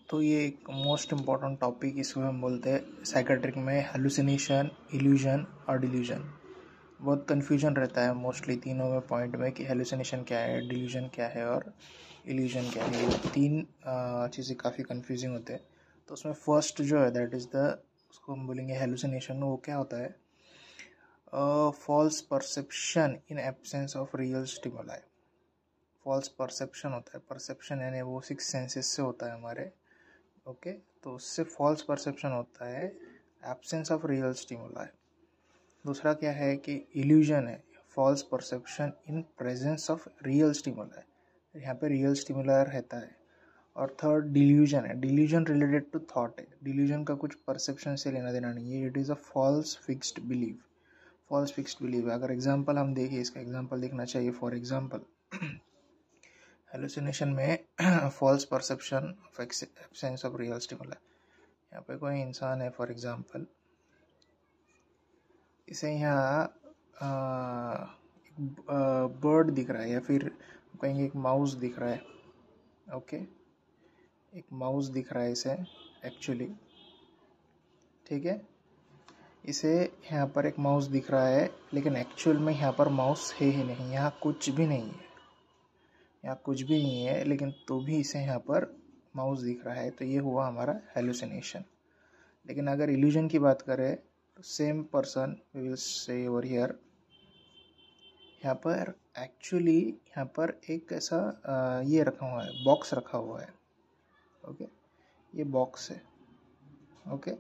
तो ये एक मोस्ट इम्पॉर्टेंट टॉपिक, इसको हम बोलते हैं साइकेट्रिक में हेलुसिनेशन, इल्यूजन और डिल्यूजन। बहुत कन्फ्यूजन रहता है मोस्टली तीनों में पॉइंट में कि हेलुसिनेशन क्या है, डिल्यूजन क्या है और इल्यूजन क्या है। ये तीन चीज़ें काफ़ी कन्फ्यूजिंग होते हैं। तो उसमें फर्स्ट जो है दैट इज़ उसको हम बोलेंगे हेलुसिनेशन। वो क्या होता है? False perception in absence of real stimuli. False perception होता है, परसेप्शन यानी वो सिक्स सेंसेस से होता है हमारे। ओके तो उससे फॉल्स परसेप्शन होता है एब्सेंस ऑफ रियल स्टिमुलाई। दूसरा क्या है कि इल्यूजन है, false perception in presence of real stimuli, यहाँ पे रियल स्टिमुलाई रहता है। और थर्ड डिल्यूजन है, डिल्यूजन रिलेटेड टू थॉट है, डिल्यूजन का कुछ परसेप्शन से लेना देना नहीं है। It is a false fixed believe, false fixed believe है। अगर एग्जांपल हम देखें, इसका एग्जांपल देखना चाहिए। फॉर एग्जांपल हेलुसिनेशन में false perception of absence of real stimuli. यहाँ पे कोई इंसान है, फॉर एग्जांपल इसे यहाँ एक बर्ड दिख रहा है, या फिर कहेंगे एक माउस दिख रहा है। ओके एक माउस दिख रहा है इसे एक्चुअली, ठीक है। इसे यहाँ पर एक माउस दिख रहा है, लेकिन एक्चुअल में यहाँ पर माउस है ही नहीं, यहाँ कुछ भी नहीं है, यहाँ कुछ भी नहीं है, लेकिन तो भी इसे यहाँ पर माउस दिख रहा है। तो ये हुआ हमारा हेलुसिनेशन। लेकिन अगर इल्यूजन की बात करें तो same person we will say over here, यहाँ पर एक्चुअली यहाँ पर एक ऐसा ये रखा हुआ है, बॉक्स रखा हुआ है। ओके ये बॉक्स है। ओके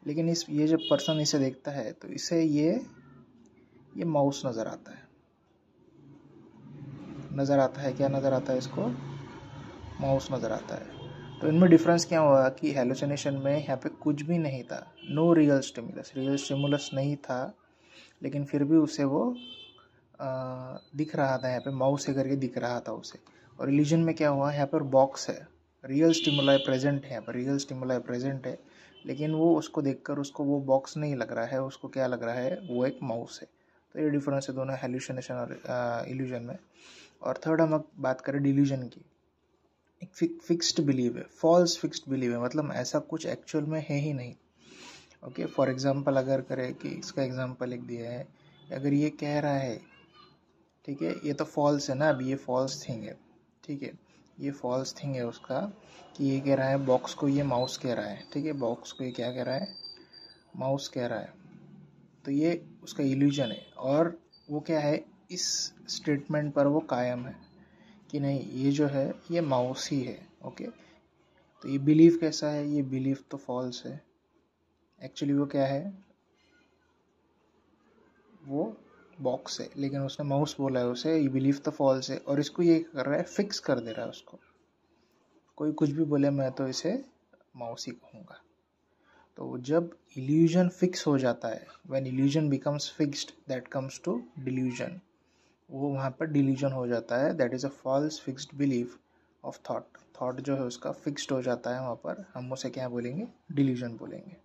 लेकिन ये जब पर्सन इसे देखता है तो इसे ये माउस नज़र आता है, क्या नज़र आता है इसको? माउस नज़र आता है। तो इनमें डिफरेंस क्या हुआ कि हेलुसिनेशन में यहाँ पे कुछ भी नहीं था, नो रियल स्टिमुलस नहीं था, लेकिन फिर भी उसे वो दिख रहा था, यहाँ पे माउस से करके दिख रहा था उसे। और इल्यूजन में क्या हुआ, यहाँ पर बॉक्स है, रियल स्टिमुलाई प्रेजेंट है, यहाँ पर रियल स्टिमुलाई प्रेजेंट है, लेकिन वो उसको देखकर उसको वो बॉक्स नहीं लग रहा है, उसको क्या लग रहा है, वो एक माउस है। तो ये डिफरेंस है दोनों हेलुसिनेशन और इल्यूजन में। और थर्ड हम बात करें डिल्यूजन की, एक फिक्स्ड बिलीव है, फॉल्स फिक्स्ड बिलीव है, मतलब ऐसा कुछ एक्चुअल में है ही नहीं। ओके फॉर एग्जांपल अगर करें कि इसका एग्जांपल लिख दिया है, अगर ये कह रहा है, ठीक है, ये तो फॉल्स है ना, अभी ये फॉल्स थिंग है, ठीक है, ये फॉल्स थिंग है उसका, कि ये कह रहा है बॉक्स को ये माउस कह रहा है, ठीक है, बॉक्स को ये क्या कह रहा है, माउस कह रहा है। तो ये उसका इल्यूजन है, और वो क्या है, इस स्टेटमेंट पर वो कायम है कि नहीं ये जो है ये माउस ही है। ओके तो ये बिलीव कैसा है, ये बिलीव तो फॉल्स है, एक्चुअली वो क्या है, वो बॉक्स है, लेकिन उसने माउस बोला है उसे, ये बिलीव तो फॉल्स है, और इसको ये कर रहा है, फिक्स कर दे रहा है उसको। कोई कुछ भी बोले मैं तो इसे माउस ही कहूँगा। तो जब इल्यूजन फिक्स हो जाता है, when illusion becomes fixed, that comes to delusion. वो वहाँ पर डिल्यूजन हो जाता है, that is a false fixed belief of thought. Thought जो है उसका फिक्स्ड हो जाता है, वहाँ पर हम उसे क्या बोलेंगे, डिल्यूजन बोलेंगे।